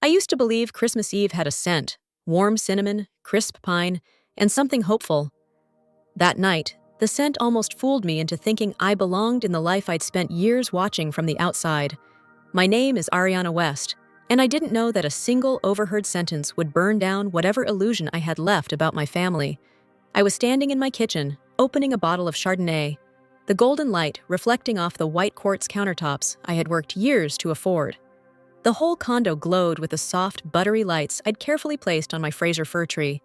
I used to believe Christmas Eve had a scent: warm cinnamon, crisp pine, and something hopeful. That night, the scent almost fooled me into thinking I belonged in the life I'd spent years watching from the outside. My name is Ariana West, and I didn't know that a single overheard sentence would burn down whatever illusion I had left about my family. I was standing in my kitchen, opening a bottle of Chardonnay, the golden light reflecting off the white quartz countertops I had worked years to afford. The whole condo glowed with the soft, buttery lights I'd carefully placed on my Fraser fir tree.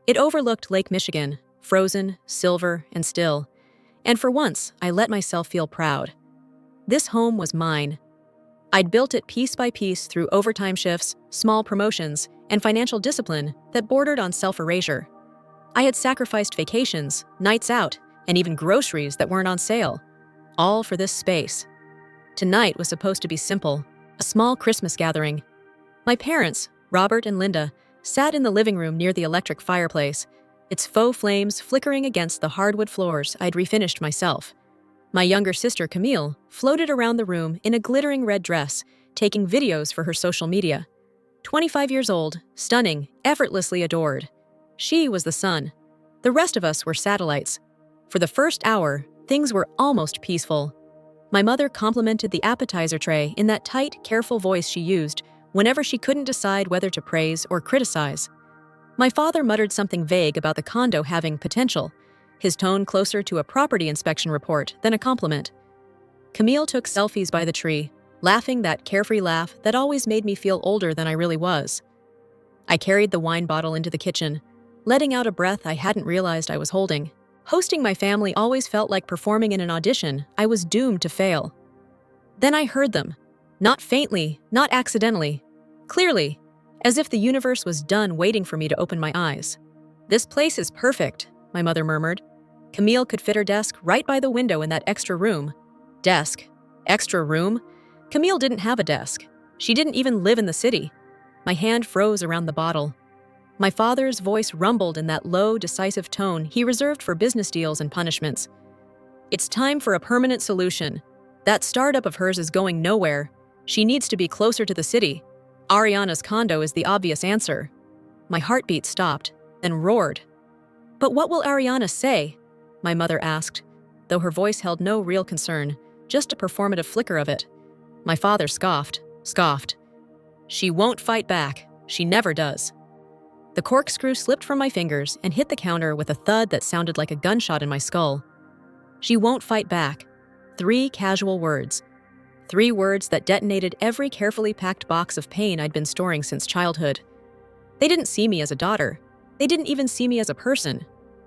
It overlooked Lake Michigan, frozen, silver, and still, and for once, I let myself feel proud. This home was mine. I'd built it piece by piece through overtime shifts, small promotions, and financial discipline that bordered on self-erasure. I had sacrificed vacations, nights out, and even groceries that weren't on sale, all for this space. Tonight was supposed to be simple, a small Christmas gathering. My parents, Robert and Linda, sat in the living room near the electric fireplace, its faux flames flickering against the hardwood floors I'd refinished myself. My younger sister, Camille, floated around the room in a glittering red dress, taking videos for her social media. 25 years old, stunning, effortlessly adored. She was the sun. The rest of us were satellites. For the first hour, things were almost peaceful. My mother complimented the appetizer tray in that tight, careful voice she used whenever she couldn't decide whether to praise or criticize. My father muttered something vague about the condo having potential, his tone closer to a property inspection report than a compliment. Camille took selfies by the tree, laughing that carefree laugh that always made me feel older than I really was. I carried the wine bottle into the kitchen, letting out a breath I hadn't realized I was holding. Hosting my family always felt like performing in an audition I was doomed to fail. Then I heard them, not faintly, not accidentally, clearly, as if the universe was done waiting for me to open my eyes. "This place is perfect," my mother murmured. Camille could fit her desk right by the window in that extra room. Desk. Extra room? Camille didn't have a desk. She didn't even live in the city. My hand froze around the bottle. My father's voice rumbled in that low, decisive tone he reserved for business deals and punishments. "It's time for a permanent solution. That startup of hers is going nowhere. She needs to be closer to the city. Ariana's condo is the obvious answer." My heartbeat stopped, then roared. "But what will Ariana say?" my mother asked, though her voice held no real concern, just a performative flicker of it. My father scoffed. "She won't fight back. She never does." The corkscrew slipped from my fingers and hit the counter with a thud that sounded like a gunshot in my skull. She won't fight back. 3 casual words. 3 words that detonated every carefully packed box of pain I'd been storing since childhood. They didn't see me as a daughter. They didn't even see me as a person.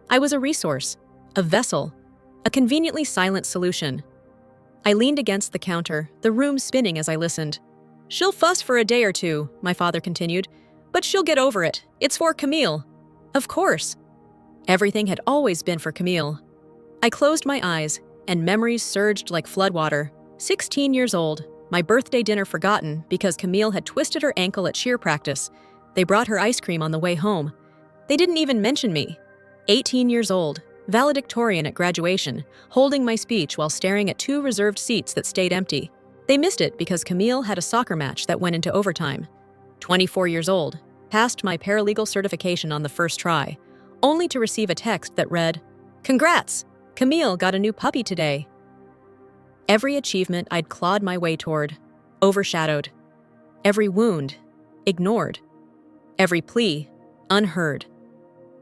I was a resource, a vessel, a conveniently silent solution. I leaned against the counter, the room spinning as I listened. "She'll fuss for a day or two," my father continued, "but she'll get over it. It's for Camille." Of course. Everything had always been for Camille. I closed my eyes, and memories surged like floodwater. 16 years old, my birthday dinner forgotten because Camille had twisted her ankle at cheer practice. They brought her ice cream on the way home. They didn't even mention me. 18 years old, valedictorian at graduation, holding my speech while staring at 2 reserved seats that stayed empty. They missed it because Camille had a soccer match that went into overtime. 24 years old, passed my paralegal certification on the first try, only to receive a text that read, "Congrats! Camille got a new puppy today." Every achievement I'd clawed my way toward, overshadowed. Every wound, ignored. Every plea, unheard.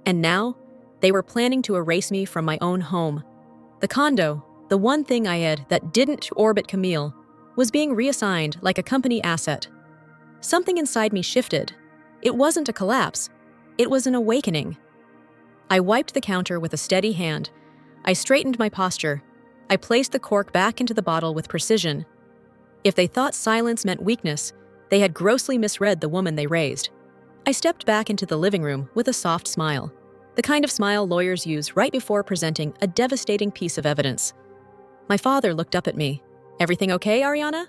And now, they were planning to erase me from my own home. The condo, the one thing I had that didn't orbit Camille, was being reassigned like a company asset. Something inside me shifted. It wasn't a collapse. It was an awakening. I wiped the counter with a steady hand. I straightened my posture. I placed the cork back into the bottle with precision. If they thought silence meant weakness, they had grossly misread the woman they raised. I stepped back into the living room with a soft smile, the kind of smile lawyers use right before presenting a devastating piece of evidence. My father looked up at me. "Everything okay, Ariana?"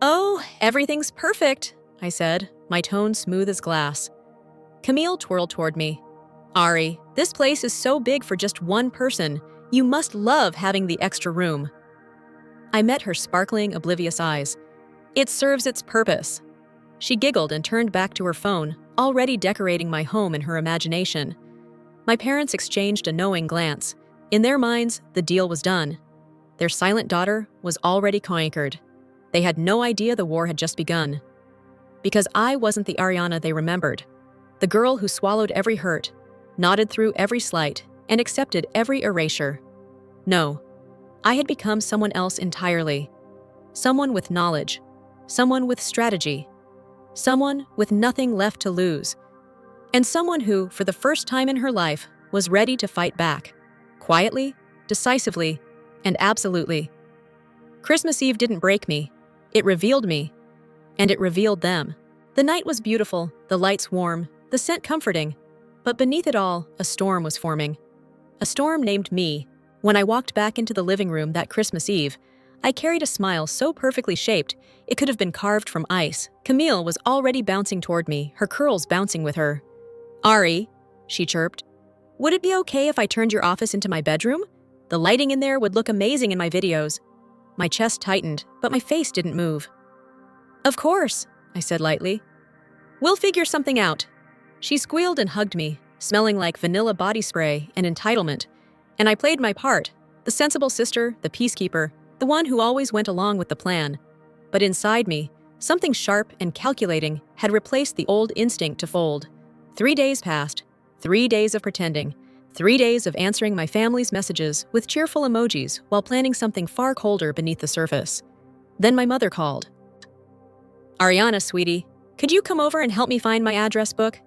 "Oh, everything's perfect," I said, my tone smooth as glass. Camille twirled toward me. "Ari, this place is so big for just one person. You must love having the extra room." I met her sparkling, oblivious eyes. "It serves its purpose." She giggled and turned back to her phone, already decorating my home in her imagination. My parents exchanged a knowing glance. In their minds, the deal was done. Their silent daughter was already conquered. They had no idea the war had just begun. Because I wasn't the Ariana they remembered. The girl who swallowed every hurt, nodded through every slight, and accepted every erasure. No, I had become someone else entirely. Someone with knowledge. Someone with strategy. Someone with nothing left to lose. And someone who, for the first time in her life, was ready to fight back. Quietly, decisively, and absolutely. Christmas Eve didn't break me. It revealed me. And it revealed them. The night was beautiful, the lights warm, the scent comforting. But beneath it all, a storm was forming. A storm named me. When I walked back into the living room that Christmas Eve, I carried a smile so perfectly shaped, it could have been carved from ice. Camille was already bouncing toward me, her curls bouncing with her. "Ari," she chirped, "would it be okay if I turned your office into my bedroom? The lighting in there would look amazing in my videos." My chest tightened, but my face didn't move. "Of course," I said lightly. "We'll figure something out." She squealed and hugged me, smelling like vanilla body spray and entitlement. And I played my part, the sensible sister, the peacekeeper, the one who always went along with the plan. But inside me, something sharp and calculating had replaced the old instinct to fold. 3 days passed, 3 days of pretending, 3 days of answering my family's messages with cheerful emojis while planning something far colder beneath the surface. Then my mother called. "Ariana, sweetie, could you come over and help me find my address book?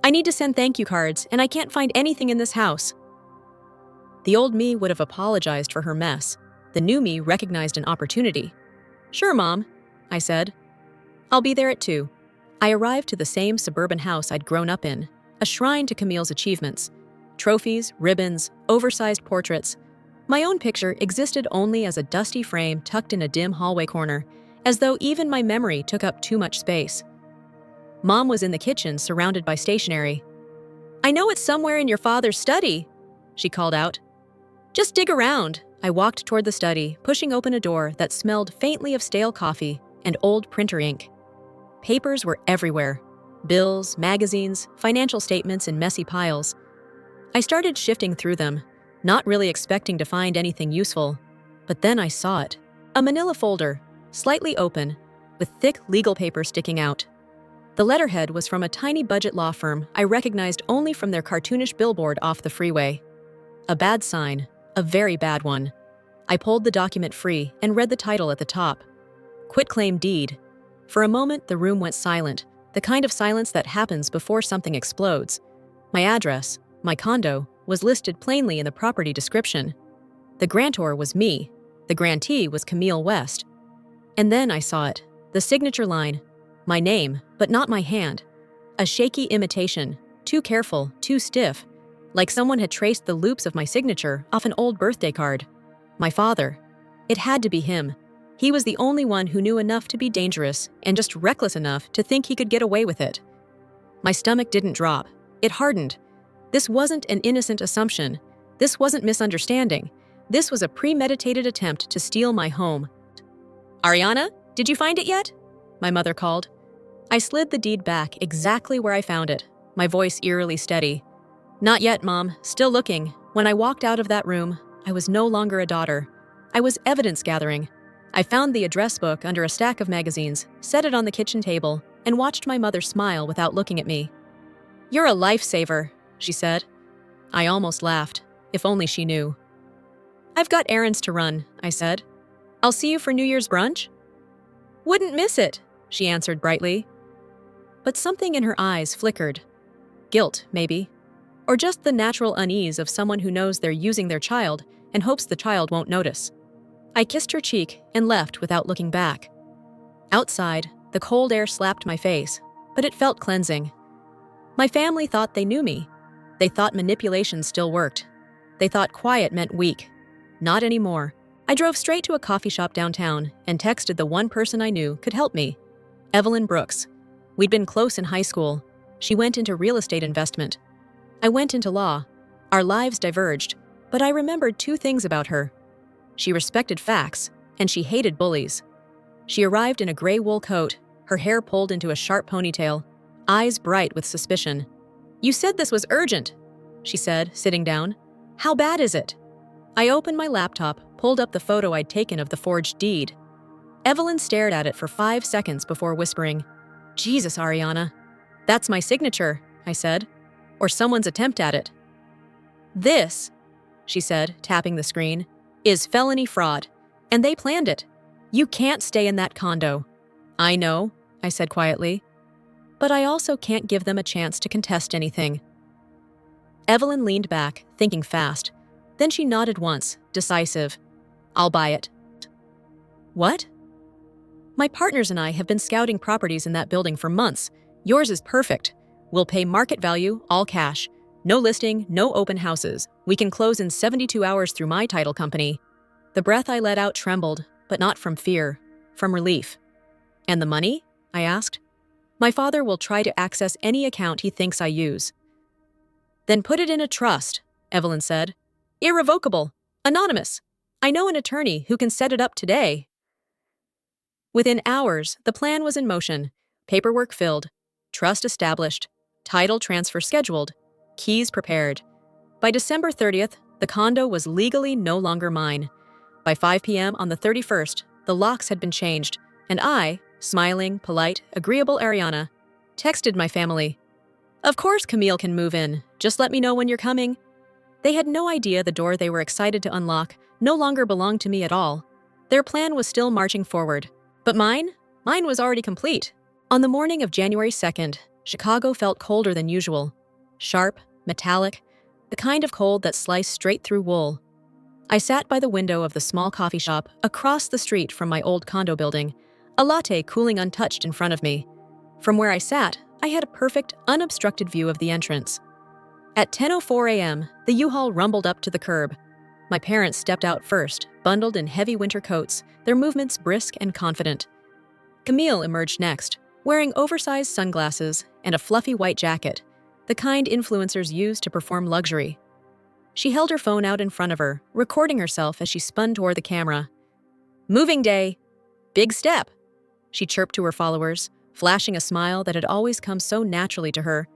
I need to send thank you cards, and I can't find anything in this house." The old me would have apologized for her mess. The new me recognized an opportunity. "Sure, Mom," I said. "I'll be there at 2. I arrived to the same suburban house I'd grown up in, a shrine to Camille's achievements. Trophies, ribbons, oversized portraits. My own picture existed only as a dusty frame tucked in a dim hallway corner, as though even my memory took up too much space. Mom was in the kitchen, surrounded by stationery. "I know it's somewhere in your father's study," she called out. "Just dig around." I walked toward the study, pushing open a door that smelled faintly of stale coffee and old printer ink. Papers were everywhere. Bills, magazines, financial statements in messy piles. I started shifting through them, not really expecting to find anything useful. But then I saw it. A manila folder, slightly open, with thick legal paper sticking out. The letterhead was from a tiny budget law firm I recognized only from their cartoonish billboard off the freeway. A bad sign, a very bad one. I pulled the document free and read the title at the top. Quitclaim deed. For a moment, the room went silent, the kind of silence that happens before something explodes. My address, my condo, was listed plainly in the property description. The grantor was me. The grantee was Camille West. And then I saw it, the signature line, my name, but not my hand. A shaky imitation, too careful, too stiff, like someone had traced the loops of my signature off an old birthday card. My father. It had to be him. He was the only one who knew enough to be dangerous and just reckless enough to think he could get away with it. My stomach didn't drop. It hardened. This wasn't an innocent assumption. This wasn't misunderstanding. This was a premeditated attempt to steal my home. "Ariana, did you find it yet?" my mother called. I slid the deed back exactly where I found it, my voice eerily steady. "Not yet, Mom. Still looking." When I walked out of that room, I was no longer a daughter. I was evidence gathering. I found the address book under a stack of magazines, set it on the kitchen table, and watched my mother smile without looking at me. "You're a lifesaver," she said. I almost laughed, if only she knew. "I've got errands to run," I said. "I'll see you for New Year's brunch?" "Wouldn't miss it," she answered brightly. But something in her eyes flickered. Guilt, maybe. Or just the natural unease of someone who knows they're using their child and hopes the child won't notice. I kissed her cheek and left without looking back. Outside, the cold air slapped my face, but it felt cleansing. My family thought they knew me. They thought manipulation still worked. They thought quiet meant weak. Not anymore. I drove straight to a coffee shop downtown and texted the one person I knew could help me. Evelyn Brooks. We'd been close in high school. She went into real estate investment. I went into law. Our lives diverged, but I remembered 2 things about her. She respected facts, and she hated bullies. She arrived in a gray wool coat, her hair pulled into a sharp ponytail, eyes bright with suspicion. "You said this was urgent," she said, sitting down. "How bad is it?" I opened my laptop, pulled up the photo I'd taken of the forged deed. Evelyn stared at it for 5 seconds before whispering, "Jesus, Ariana. That's my signature," I said. "Or someone's attempt at it." "This," she said, tapping the screen, "is felony fraud. And they planned it. You can't stay in that condo." "I know," I said quietly. "But I also can't give them a chance to contest anything." Evelyn leaned back, thinking fast. Then she nodded once, decisive. "I'll buy it." "What?" "My partners and I have been scouting properties in that building for months. Yours is perfect. We'll pay market value, all cash. No listing, no open houses. We can close in 72 hours through my title company." The breath I let out trembled, but not from fear, from relief. "And the money?" I asked. "My father will try to access any account he thinks I use." "Then put it in a trust," Evelyn said. "Irrevocable. Anonymous. I know an attorney who can set it up today." Within hours, the plan was in motion. Paperwork filled, trust established, title transfer scheduled, keys prepared. By December 30th, the condo was legally no longer mine. By 5 p.m. on the 31st, the locks had been changed, and I, smiling, polite, agreeable Ariana, texted my family. "Of course Camille can move in. Just let me know when you're coming." They had no idea the door they were excited to unlock no longer belonged to me at all. Their plan was still marching forward. But mine was already complete. On the morning of January 2nd, Chicago felt colder than usual. Sharp, metallic, the kind of cold that sliced straight through wool. I sat by the window of the small coffee shop across the street from my old condo building, a latte cooling untouched in front of me. From where I sat, I had a perfect, unobstructed view of the entrance. At 10:04 a.m., the U-Haul rumbled up to the curb. My parents stepped out first, bundled in heavy winter coats, their movements brisk and confident. Camille emerged next, wearing oversized sunglasses and a fluffy white jacket, the kind influencers use to perform luxury. She held her phone out in front of her, recording herself as she spun toward the camera. "Moving day. Big step," she chirped to her followers, flashing a smile that had always come so naturally to her.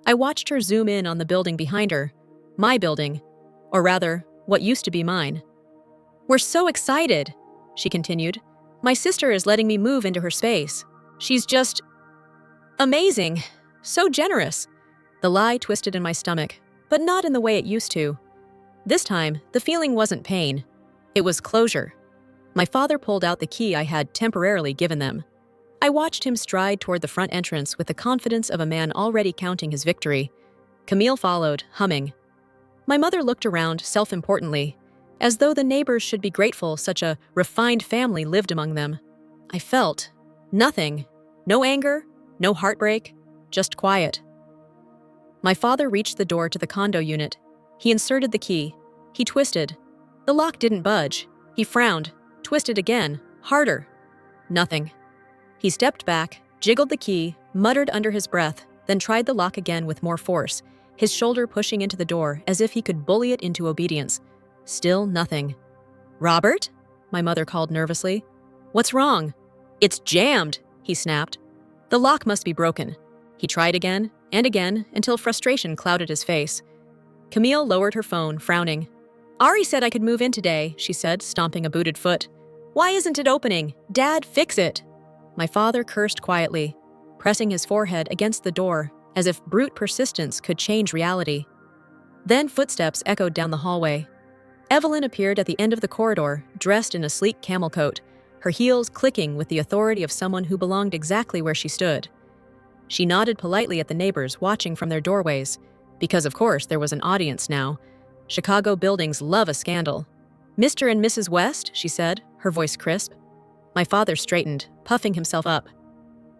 I watched her zoom in on the building behind her, my building, or rather, what used to be mine. "We're so excited," she continued. "My sister is letting me move into her space. She's just amazing, so generous." The lie twisted in my stomach, but not in the way it used to. This time, the feeling wasn't pain. It was closure. My father pulled out the key I had temporarily given them. I watched him stride toward the front entrance with the confidence of a man already counting his victory. Camille followed, humming. My mother looked around self-importantly, as though the neighbors should be grateful such a refined family lived among them. I felt nothing. No anger, no heartbreak, just quiet. My father reached the door to the condo unit. He inserted the key. He twisted. The lock didn't budge. He frowned, twisted again, harder. Nothing. He stepped back, jiggled the key, muttered under his breath, then tried the lock again with more force, his shoulder pushing into the door as if he could bully it into obedience. Still nothing. "Robert?" my mother called nervously. "What's wrong?" "It's jammed," he snapped. "The lock must be broken." He tried again and again until frustration clouded his face. Camille lowered her phone, frowning. "Ari said I could move in today," she said, stomping a booted foot. "Why isn't it opening? Dad, fix it." My father cursed quietly, pressing his forehead against the door as if brute persistence could change reality. Then footsteps echoed down the hallway. Evelyn appeared at the end of the corridor, dressed in a sleek camel coat, her heels clicking with the authority of someone who belonged exactly where she stood. She nodded politely at the neighbors watching from their doorways, because of course there was an audience now. Chicago buildings love a scandal. "Mr. and Mrs. West," she said, her voice crisp. My father straightened, puffing himself up.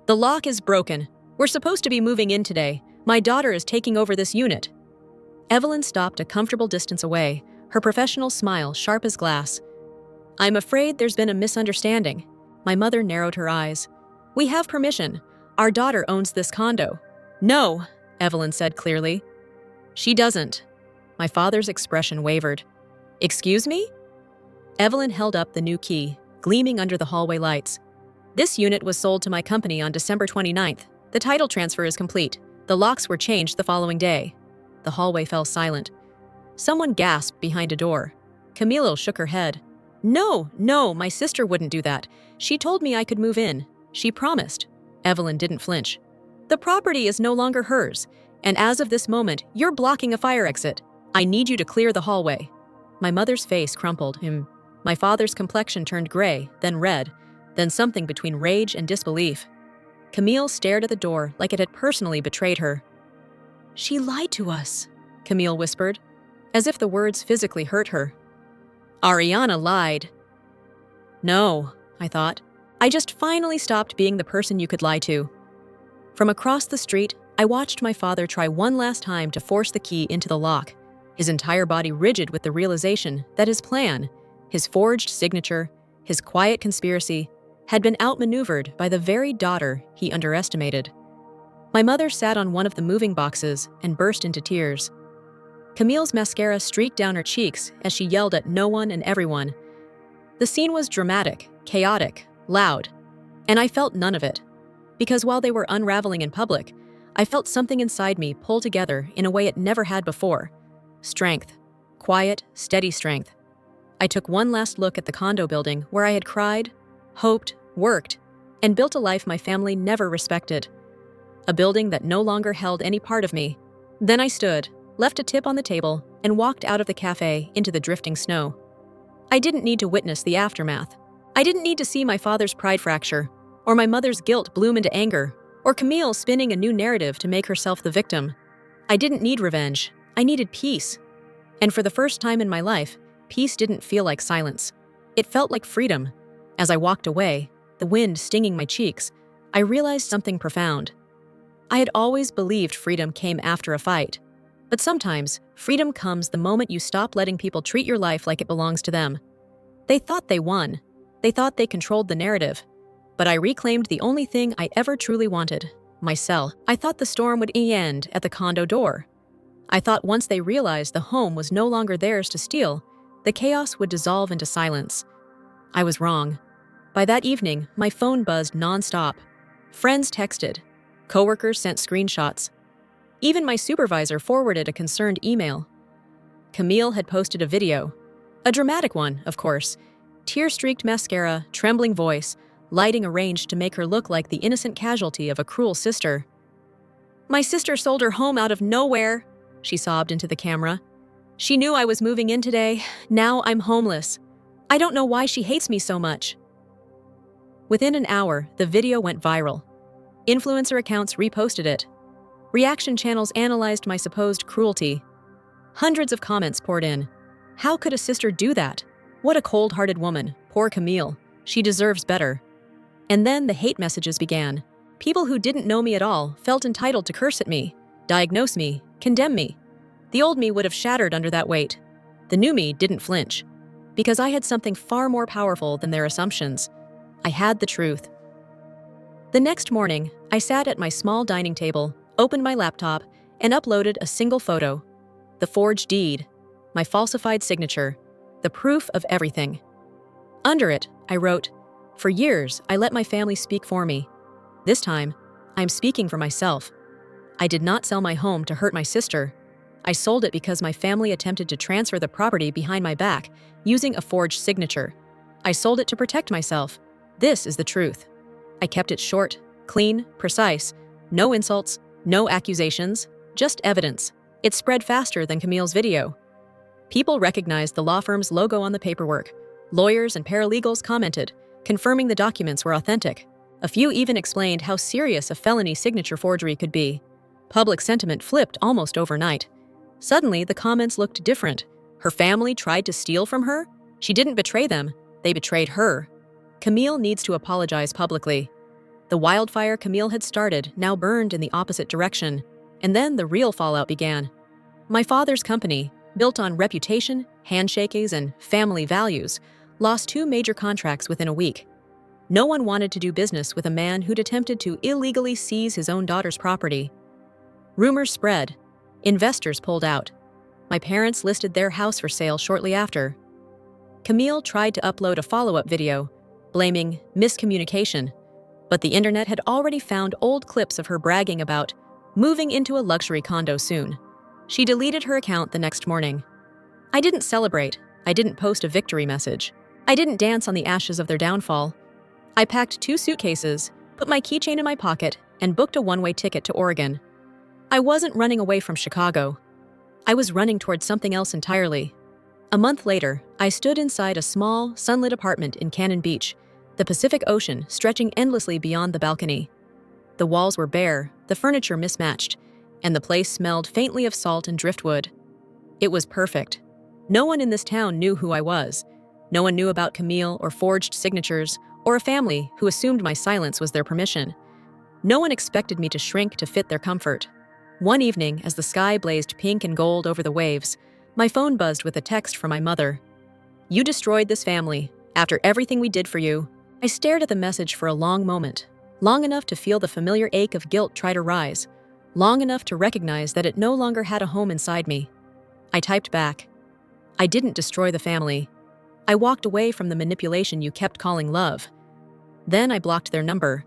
"The lock is broken. We're supposed to be moving in today. My daughter is taking over this unit." Evelyn stopped a comfortable distance away, her professional smile sharp as glass. "I'm afraid there's been a misunderstanding." My mother narrowed her eyes. "We have permission. Our daughter owns this condo." "No," Evelyn said clearly. "She doesn't." My father's expression wavered. "Excuse me?" Evelyn held up the new key, gleaming under the hallway lights. This unit was sold to my company on December 29th. The title transfer is complete. The locks were changed the following day. The hallway fell silent. Someone gasped behind a door. Camilo shook her head. No, my sister wouldn't do that. She told me I could move in. She promised. Evelyn didn't flinch. The property is no longer hers, and as of this moment, you're blocking a fire exit. I need you to clear the hallway. My mother's face crumpled. My father's complexion turned gray, then red, then something between rage and disbelief. Camille stared at the door like it had personally betrayed her. She lied to us, Camille whispered, as if the words physically hurt her. Ariana lied. No, I thought. I just finally stopped being the person you could lie to. From across the street, I watched my father try one last time to force the key into the lock, his entire body rigid with the realization that his plan, his forged signature, his quiet conspiracy, had been outmaneuvered by the very daughter he underestimated. My mother sat on one of the moving boxes and burst into tears. Camille's mascara streaked down her cheeks as she yelled at no one and everyone. The scene was dramatic, chaotic, loud, and I felt none of it. Because while they were unraveling in public, I felt something inside me pull together in a way it never had before. Strength. Quiet, steady strength. I took one last look at the condo building where I had cried, hoped, worked, and built a life my family never respected. A building that no longer held any part of me. Then I stood, left a tip on the table, and walked out of the cafe into the drifting snow. I didn't need to witness the aftermath. I didn't need to see my father's pride fracture, or my mother's guilt bloom into anger, or Camille spinning a new narrative to make herself the victim. I didn't need revenge. I needed peace. And for the first time in my life, peace didn't feel like silence. It felt like freedom. As I walked away, the wind stinging my cheeks, I realized something profound. I had always believed freedom came after a fight. But sometimes, freedom comes the moment you stop letting people treat your life like it belongs to them. They thought they won. They thought they controlled the narrative. But I reclaimed the only thing I ever truly wanted, myself. I thought the storm would end at the condo door. I thought once they realized the home was no longer theirs to steal, the chaos would dissolve into silence. I was wrong. By that evening, my phone buzzed nonstop. Friends texted. Coworkers sent screenshots. Even my supervisor forwarded a concerned email. Camille had posted a video. A dramatic one, of course. Tear-streaked mascara, trembling voice, lighting arranged to make her look like the innocent casualty of a cruel sister. My sister sold her home out of nowhere, she sobbed into the camera. She knew I was moving in today. Now I'm homeless. I don't know why she hates me so much. Within an hour, the video went viral. Influencer accounts reposted it. Reaction channels analyzed my supposed cruelty. Hundreds of comments poured in. How could a sister do that? What a cold-hearted woman. Poor Camille. She deserves better. And then the hate messages began. People who didn't know me at all felt entitled to curse at me, diagnose me, condemn me. The old me would have shattered under that weight. The new me didn't flinch. Because I had something far more powerful than their assumptions. I had the truth. The next morning, I sat at my small dining table, opened my laptop, and uploaded a single photo. The forged deed, my falsified signature, the proof of everything. Under it, I wrote, "For years, I let my family speak for me. This time, I'm speaking for myself. I did not sell my home to hurt my sister. I sold it because my family attempted to transfer the property behind my back using a forged signature. I sold it to protect myself. This is the truth." I kept it short, clean, precise. No insults, no accusations, just evidence. It spread faster than Camille's video. People recognized the law firm's logo on the paperwork. Lawyers and paralegals commented, confirming the documents were authentic. A few even explained how serious a felony signature forgery could be. Public sentiment flipped almost overnight. Suddenly, the comments looked different. Her family tried to steal from her? She didn't betray them. They betrayed her. Camille needs to apologize publicly. The wildfire Camille had started now burned in the opposite direction. And then the real fallout began. My father's company, built on reputation, handshakes, and family values, lost 2 major contracts within a week. No one wanted to do business with a man who'd attempted to illegally seize his own daughter's property. Rumors spread. Investors pulled out. My parents listed their house for sale shortly after. Camille tried to upload a follow-up video, blaming miscommunication, But the internet had already found old clips of her bragging about moving into a luxury condo soon. She deleted her account the next morning. I didn't celebrate. I didn't post a victory message. I didn't dance on the ashes of their downfall. I packed 2 suitcases, put my keychain in my pocket, and booked a one-way ticket to Oregon. I wasn't running away from Chicago. I was running towards something else entirely. A month later, I stood inside a small, sunlit apartment in Cannon Beach, the Pacific Ocean stretching endlessly beyond the balcony. The walls were bare, the furniture mismatched, and the place smelled faintly of salt and driftwood. It was perfect. No one in this town knew who I was. No one knew about Camille or forged signatures, or a family who assumed my silence was their permission. No one expected me to shrink to fit their comfort. One evening, as the sky blazed pink and gold over the waves, my phone buzzed with a text from my mother. "You destroyed this family. After everything we did for you." I stared at the message for a long moment, long enough to feel the familiar ache of guilt try to rise, long enough to recognize that it no longer had a home inside me. I typed back, "I didn't destroy the family. I walked away from the manipulation you kept calling love." Then I blocked their number.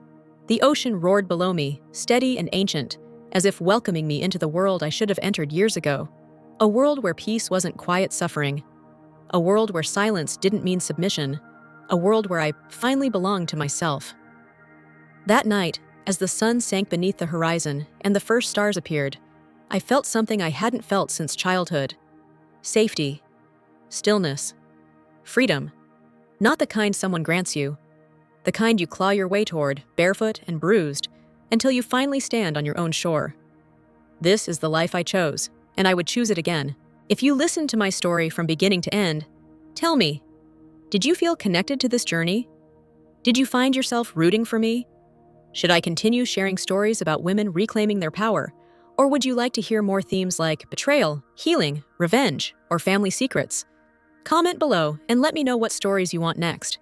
The ocean roared below me, steady and ancient, as if welcoming me into the world I should have entered years ago. A world where peace wasn't quiet suffering. A world where silence didn't mean submission. A world where I finally belonged to myself. That night, as the sun sank beneath the horizon and the first stars appeared, I felt something I hadn't felt since childhood. Safety. Stillness. Freedom. Not the kind someone grants you. The kind you claw your way toward, barefoot and bruised, until you finally stand on your own shore. This is the life I chose, and I would choose it again. If you listened to my story from beginning to end, tell me, did you feel connected to this journey? Did you find yourself rooting for me? Should I continue sharing stories about women reclaiming their power? Or would you like to hear more themes like betrayal, healing, revenge, or family secrets? Comment below and let me know what stories you want next.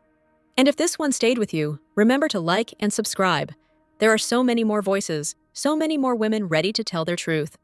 And if this one stayed with you, remember to like and subscribe. There are so many more voices, so many more women ready to tell their truth.